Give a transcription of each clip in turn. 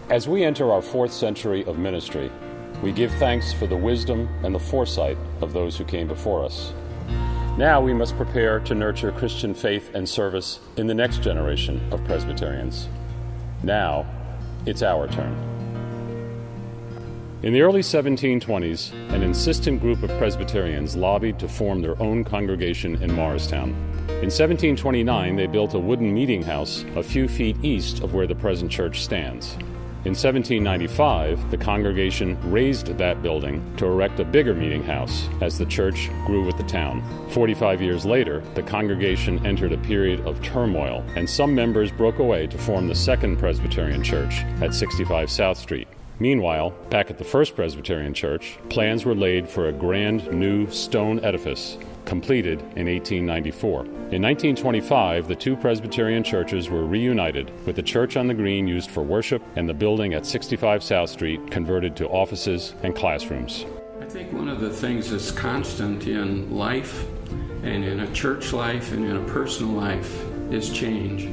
As we enter our 4th century of ministry, we give thanks for the wisdom and the foresight of those who came before us. Now we must prepare to nurture Christian faith and service in the next generation of Presbyterians. Now, it's our turn. In the early 1720s, an insistent group of Presbyterians lobbied to form their own congregation in Morristown. In 1729, they built a wooden meeting house a few feet east of where the present church stands. In 1795, the congregation raised that building to erect a bigger meeting house as the church grew with the town. 45 years later, the congregation entered a period of turmoil, and some members broke away to form the Second Presbyterian Church at 65 South Street. Meanwhile, back at the First Presbyterian Church, plans were laid for a grand new stone edifice, completed in 1894. In 1925, the two Presbyterian churches were reunited, with the church on the green used for worship and the building at 65 South Street converted to offices and classrooms. I think one of the things that's constant in life and in a church life and in a personal life is change.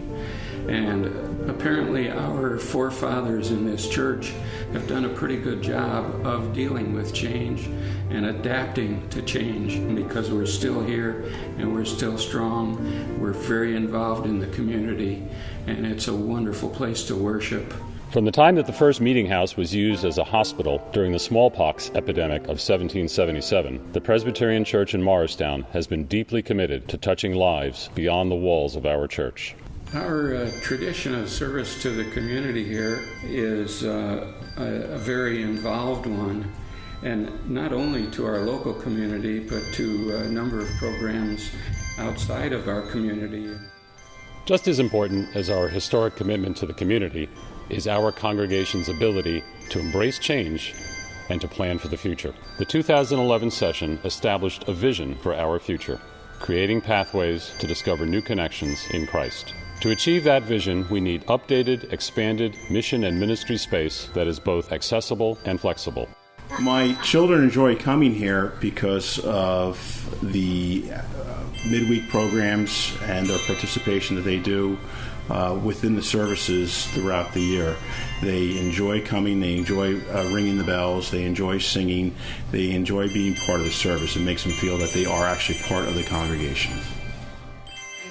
And apparently our forefathers in this church have done a pretty good job of dealing with change and adapting to change, because we're still here and we're still strong. We're very involved in the community, and it's a wonderful place to worship. From the time that the first meeting house was used as a hospital during the smallpox epidemic of 1777, the Presbyterian Church in Morristown has been deeply committed to touching lives beyond the walls of our church. Our tradition of service to the community here is a very involved one, and not only to our local community, but to a number of programs outside of our community. Just as important as our historic commitment to the community is our congregation's ability to embrace change and to plan for the future. The 2011 session established a vision for our future, creating pathways to discover new connections in Christ. To achieve that vision, we need updated, expanded mission and ministry space that is both accessible and flexible. My children enjoy coming here because of the midweek programs and their participation that they do within the services throughout the year. They enjoy coming, they enjoy ringing the bells, they enjoy singing, they enjoy being part of the service. It makes them feel that they are actually part of the congregation.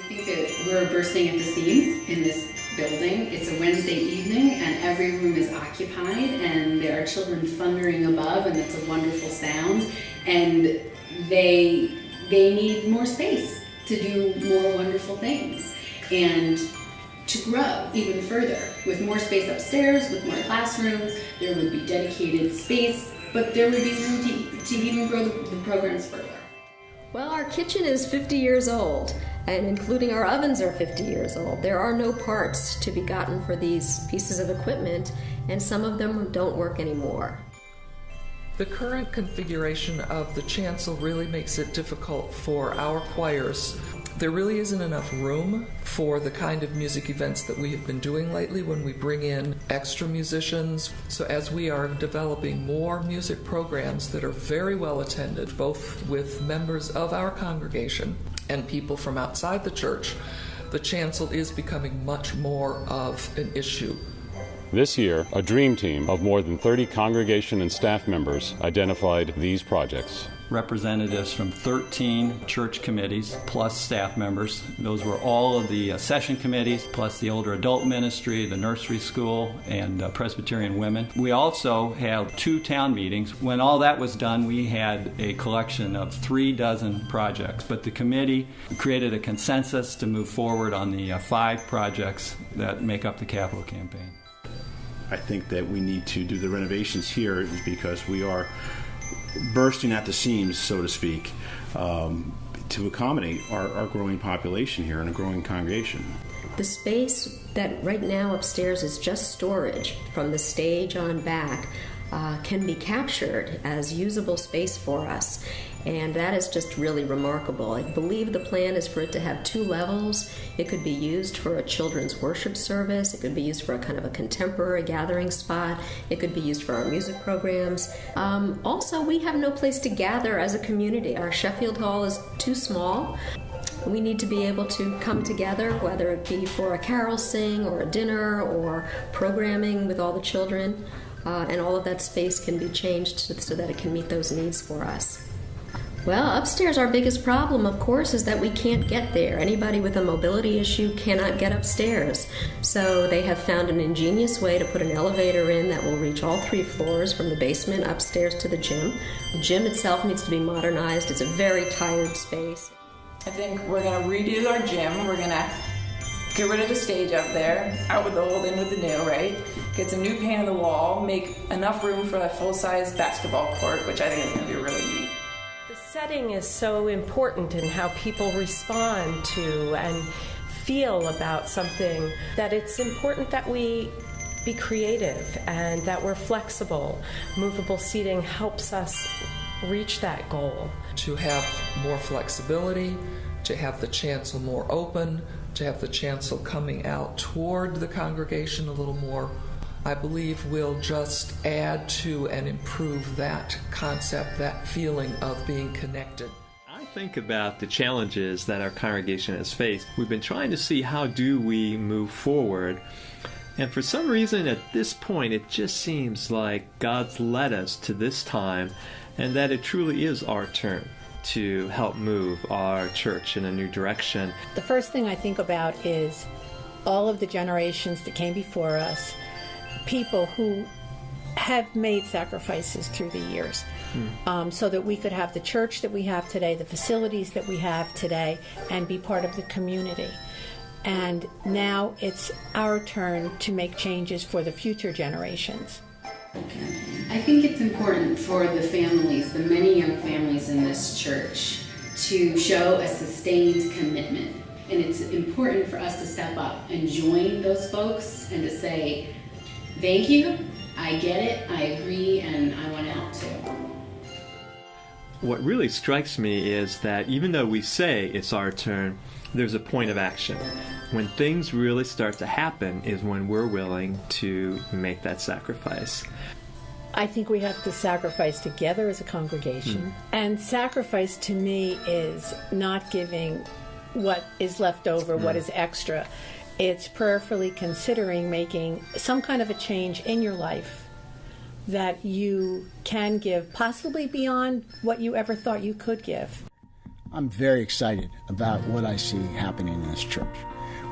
I think that we're bursting at the seams in this building. It's a Wednesday evening and every room is occupied, and there are children thundering above, and it's a wonderful sound, and they need more space to do more wonderful things and to grow even further. With more space upstairs, with more classrooms, there would be dedicated space, but there would be room to even grow the programs further. Well, our kitchen is 50 years old, and including our ovens are 50 years old. There are no parts to be gotten for these pieces of equipment, and some of them don't work anymore. The current configuration of the chancel really makes it difficult for our choirs. There really isn't enough room for the kind of music events that we have been doing lately when we bring in extra musicians. So as we are developing more music programs that are very well attended, both with members of our congregation and people from outside the church, the chancel is becoming much more of an issue. This year, a dream team of more than 30 congregation and staff members identified these projects. Representatives from 13 church committees plus staff members. Those were all of the session committees plus the older adult ministry, the nursery school, and Presbyterian women. We also had 2 town meetings. When all that was done, we had a collection of 36 projects, but the committee created a consensus to move forward on the 5 projects that make up the capital campaign. I think that we need to do the renovations here because we are bursting at the seams, so to speak, to accommodate our growing population here and a growing congregation. The space that right now upstairs is just storage from the stage on back can be captured as usable space for us. And that is just really remarkable. I believe the plan is for it to have 2 levels. It could be used for a children's worship service. It could be used for a kind of a contemporary gathering spot. It could be used for our music programs. Also, we have no place to gather as a community. Our Sheffield Hall is too small. We need to be able to come together, whether it be for a carol sing or a dinner or programming with all the children, and all of that space can be changed so that it can meet those needs for us. Well, upstairs, our biggest problem, of course, is that we can't get there. Anybody with a mobility issue cannot get upstairs. So they have found an ingenious way to put an elevator in that will reach all 3 floors from the basement upstairs to the gym. The gym itself needs to be modernized. It's a very tired space. I think we're going to redo our gym. We're going to get rid of the stage up there, out with the old, in with the new, right? Get some new paint on the wall, make enough room for a full-size basketball court, which I think is going to be really neat. The setting is so important in how people respond to and feel about something, that it's important that we be creative and that we're flexible. Movable seating helps us reach that goal. To have more flexibility, to have the chancel more open, to have the chancel coming out toward the congregation a little more, I believe will just add to and improve that concept, that feeling of being connected. I think about the challenges that our congregation has faced. We've been trying to see how do we move forward. And for some reason at this point it just seems like God's led us to this time, and that it truly is our turn to help move our church in a new direction. The first thing I think about is all of the generations that came before us, people who have made sacrifices through the years, so that we could have the church that we have today, the facilities that we have today, and be part of the community. And now it's our turn to make changes for the future generations. I think it's important for the families, the many young families in this church, to show a sustained commitment. And it's important for us to step up and join those folks and to say, thank you, I get it, I agree, and I want to help too. What really strikes me is that even though we say it's our turn, there's a point of action. When things really start to happen is when we're willing to make that sacrifice. I think we have to sacrifice together as a congregation. And sacrifice to me is not giving what is left over, what is extra. It's prayerfully considering making some kind of a change in your life that you can give, possibly beyond what you ever thought you could give. I'm very excited about what I see happening in this church.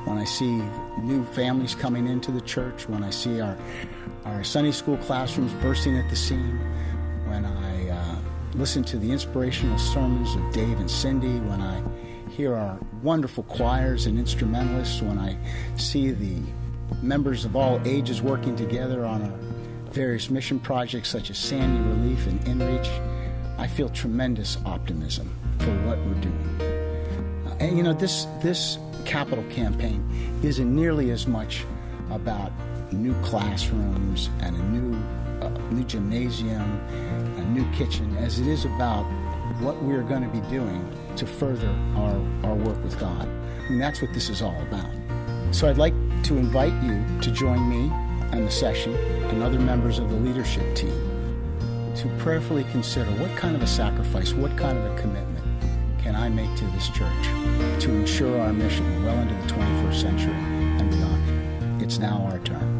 When I see new families coming into the church, when I see our Sunday school classrooms bursting at the seam, when I listen to the inspirational sermons of Dave and Cindy, when I hear our wonderful choirs and instrumentalists, when I see the members of all ages working together on our various mission projects such as Sandy Relief and InReach, I feel tremendous optimism for what we're doing. And you know, this capital campaign isn't nearly as much about new classrooms and a new gymnasium, a new kitchen, as it is about what we're going to be doing to further our work with God. And that's what this is all about. So I'd like to invite you to join me and the session and other members of the leadership team to prayerfully consider what kind of a sacrifice, what kind of a commitment can I make to this church to ensure our mission well into the 21st century and beyond. It's now our turn.